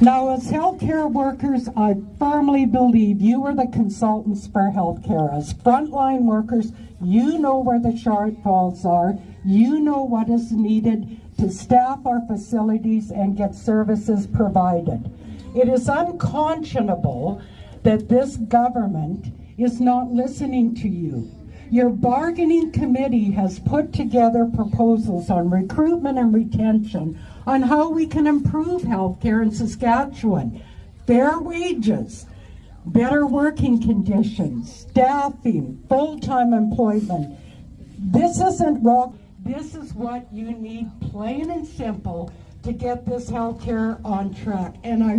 Now, as healthcare workers, I firmly believe you are the consultants for healthcare. As frontline workers, you know where the shortfalls are. You know what is needed to staff our facilities and get services provided. It is unconscionable that this government is not listening to you. Your bargaining committee has put together proposals on recruitment and retention on how we can improve healthcare in Saskatchewan. Fair wages, better working conditions, staffing, full-time employment. This isn't wrong. This is what you need, plain and simple, to get this healthcare on track. And I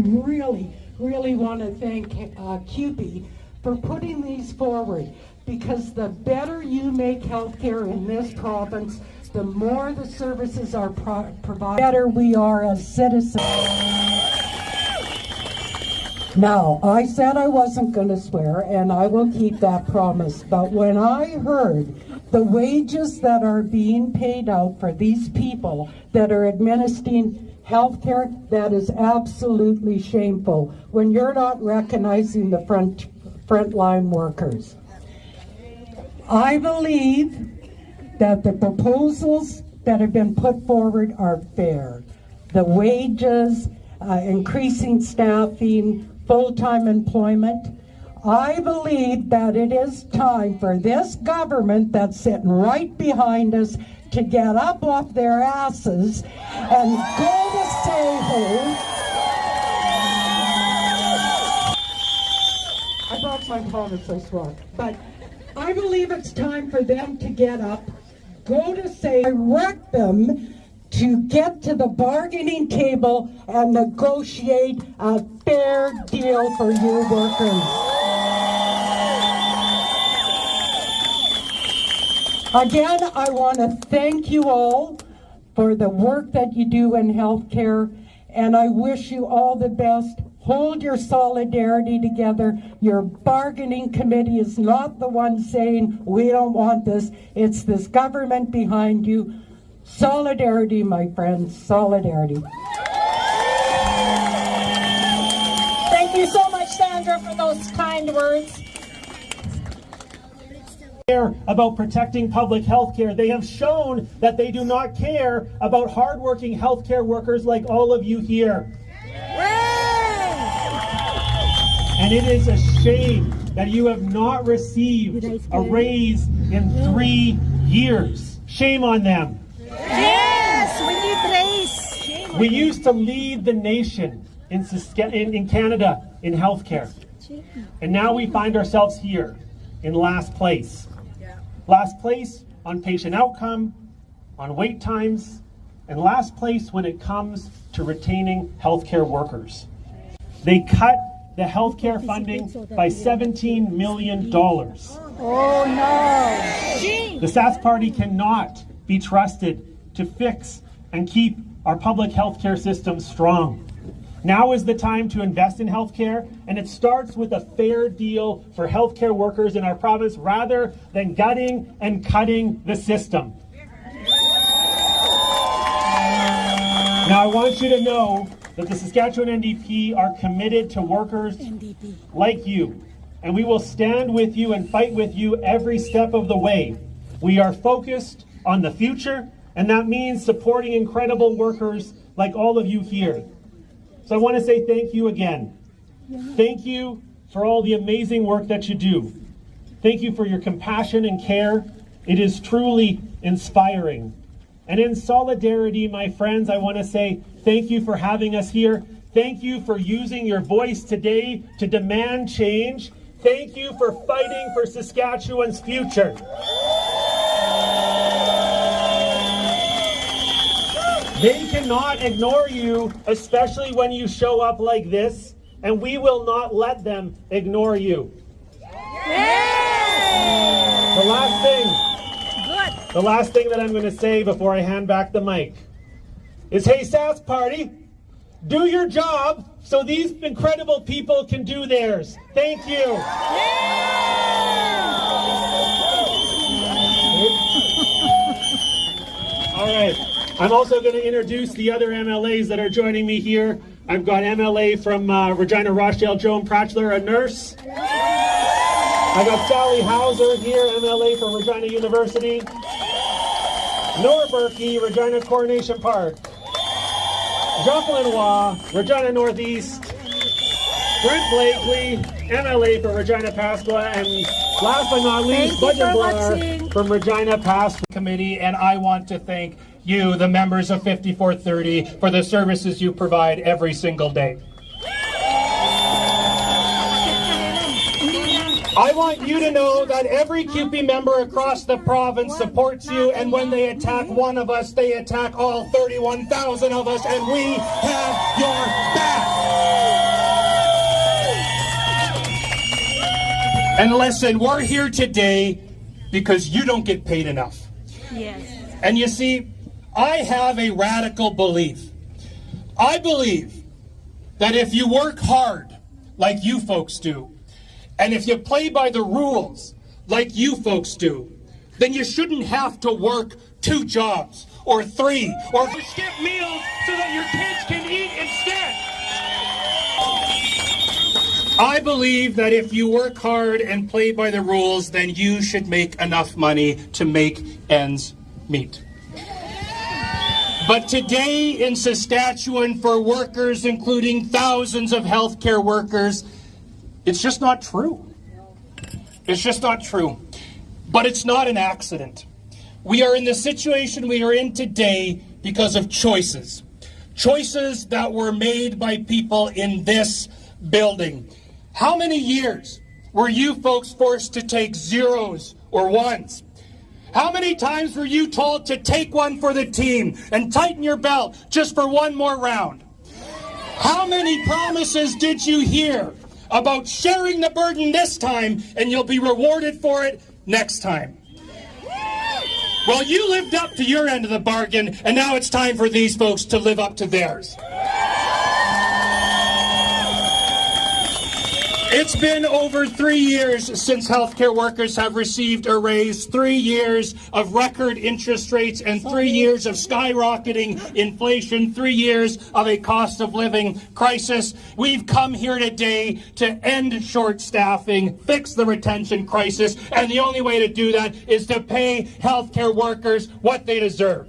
really want to thank QP for putting these forward, because the better you make healthcare in this province, the more the services are provided, better we are as citizens. Now, I said I wasn't going to swear, and I will keep that promise, but when I heard the wages that are being paid out for these people that are administering healthcare, that is absolutely shameful when you're not recognizing the frontline workers. I believe that the proposals that have been put forward are fair. The wages, increasing staffing, full-time employment. I believe that it is time for this government that's sitting right behind us to get up off their asses and go to say-ho. I brought my promise, I swear. But I believe it's time for them to get up, go to say, direct them to get to the bargaining table and negotiate a fair deal for your workers. Again, I want to thank you all for the work that you do in healthcare, and I wish you all the best. Hold your solidarity together. Your bargaining committee is not the one saying, we don't want this. It's this government behind you. Solidarity, my friends, solidarity. Thank you so much, Sandra, for those kind words. About protecting public health care. They have shown that they do not care about hardworking healthcare workers like all of you here. And it is a shame that you have not received a raise in 3 years. Shame on them. Yes, we need raise. We used to lead the nation in Canada in healthcare. And now we find ourselves here in last place. Last place on patient outcome, on wait times, and last place when it comes to retaining healthcare workers. They cut the healthcare funding by $17 million. Oh no! The Sask Party cannot be trusted to fix and keep our public healthcare system strong. Now is the time to invest in healthcare, and it starts with a fair deal for healthcare workers in our province rather than gutting and cutting the system. Now I want you to know that the Saskatchewan NDP are committed to workers like you, and we will stand with you and fight with you every step of the way. We are focused on the future, and that means supporting incredible workers like all of you here. So I want to say thank you again. Thank you for all the amazing work that you do. Thank you for your compassion and care. It is truly inspiring. And in solidarity, my friends, I want to say thank you for having us here. Thank you for using your voice today to demand change. Thank you for fighting for Saskatchewan's future. They cannot ignore you, especially when you show up like this, and we will not let them ignore you. Yay! The last thing that I'm going to say before I hand back the mic is, hey, Sask Party, do your job so these incredible people can do theirs. Thank you. All right. I'm also going to introduce the other MLAs that are joining me here. I've got MLA from Regina Rochdale, Joan Pratchler, a nurse. I got Sally Hauser here, MLA from Regina University. Nora Berkey, Regina Coronation Park. Jocelyn Waugh, Regina Northeast. Brent Blakely, MLA for Regina Pasqua, and last but not least, Budget Blair from Regina Pasqua Committee. And I want to thank you, the members of 5430, for the services you provide every single day. I want you to know that every CUPE member across the province supports you, and when they attack one of us, they attack all 31,000 of us, and we have your back. And listen, we're here today because you don't get paid enough. Yes. And you see, I have a radical belief. I believe that if you work hard, like you folks do, and if you play by the rules, like you folks do, then you shouldn't have to work 2 jobs, or 3, or skip meals so that your kids can eat instead. I believe that if you work hard and play by the rules, then you should make enough money to make ends meet. But today in Saskatchewan, for workers, including thousands of healthcare workers, it's just not true. It's just not true. But it's not an accident. We are in the situation we are in today because of choices. Choices that were made by people in this building. How many years were you folks forced to take 0s or 1s? How many times were you told to take one for the team and tighten your belt just for one more round? How many promises did you hear about sharing the burden this time and you'll be rewarded for it next time? Well, you lived up to your end of the bargain, and now it's time for these folks to live up to theirs. It's been over 3 years since healthcare workers have received a raise, 3 years of record interest rates, and 3 years of skyrocketing inflation, 3 years of a cost of living crisis. We've come here today to end short staffing, fix the retention crisis, and the only way to do that is to pay healthcare workers what they deserve.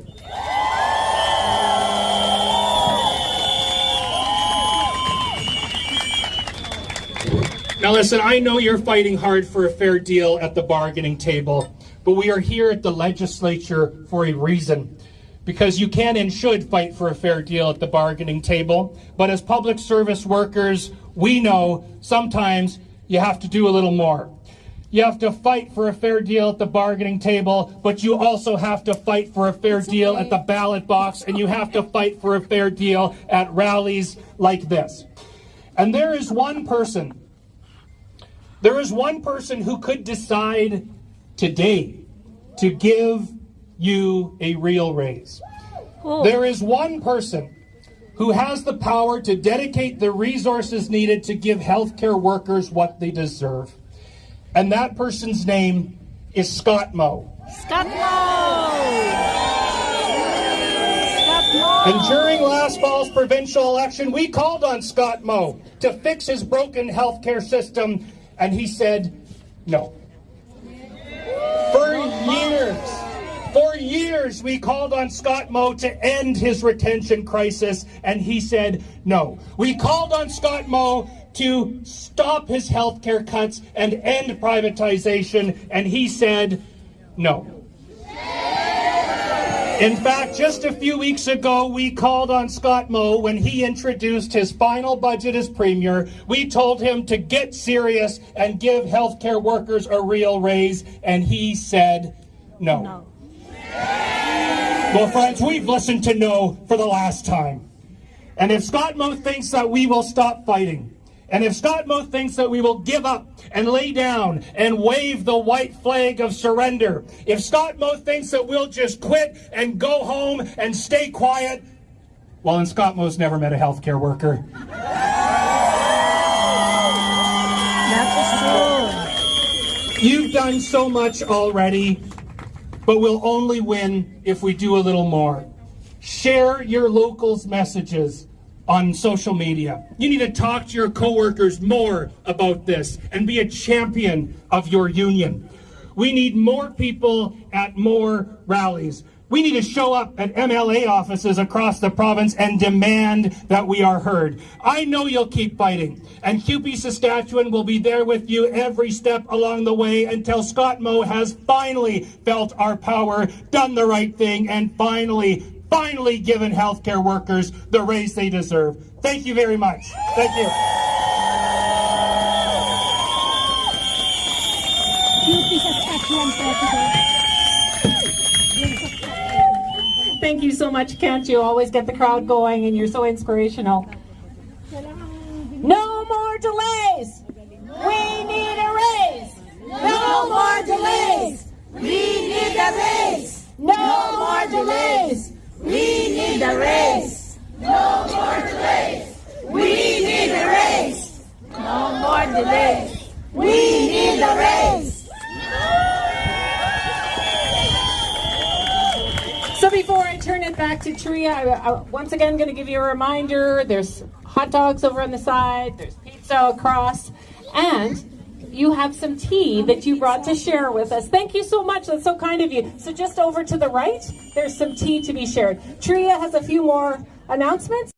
Now listen, I know you're fighting hard for a fair deal at the bargaining table, but we are here at the legislature for a reason. Because you can and should fight for a fair deal at the bargaining table, but as public service workers, we know sometimes you have to do a little more. You have to fight for a fair deal at the bargaining table, but you also have to fight for a fair deal at the ballot box, and you have to fight for a fair deal at rallies like this. And there is one person who could decide today to give you a real raise. There is one person who has the power to dedicate the resources needed to give healthcare workers what they deserve. And that person's name is Scott Moe. Scott Moe! Scott Moe! And during last fall's provincial election, we called on Scott Moe to fix his broken healthcare system, and he said no. For years, we called on Scott Moe to end his retention crisis, and he said no. We called on Scott Moe to stop his healthcare cuts and end privatization, and he said no. In fact, just a few weeks ago, we called on Scott Moe when he introduced his final budget as Premier. We told him to get serious and give healthcare workers a real raise, and he said no. Well, friends, we've listened to no for the last time. And if Scott Moe thinks that we will stop fighting, and if Scott Moe thinks that we will give up and lay down and wave the white flag of surrender, if Scott Moe thinks that we'll just quit and go home and stay quiet, well, then Scott Moe's never met a healthcare worker. That's true. You've done so much already, but we'll only win if we do a little more. Share your locals' messages on social media. You need to talk to your coworkers more about this and be a champion of your union. We need more people at more rallies. We need to show up at MLA offices across the province and demand that we are heard. I know you'll keep fighting, and QP Saskatchewan will be there with you every step along the way until Scott Moe has finally felt our power, done the right thing, and finally given healthcare workers the raise they deserve. Thank you very much. Thank you. Thank you so much, Kent. You always get the crowd going and you're so inspirational. No more delays. We need a raise. No more delays. We need a raise. No more delays. We need a raise. No more delays. We need a raise. No more delays. We need a raise. So before I turn it back to Tria, I'm once again going to give you a reminder. There's hot dogs over on the side. There's pizza across. And you have some tea that you brought to share with us. Thank you so much. That's so kind of you. So just over to the right, there's some tea to be shared. Tria has a few more announcements.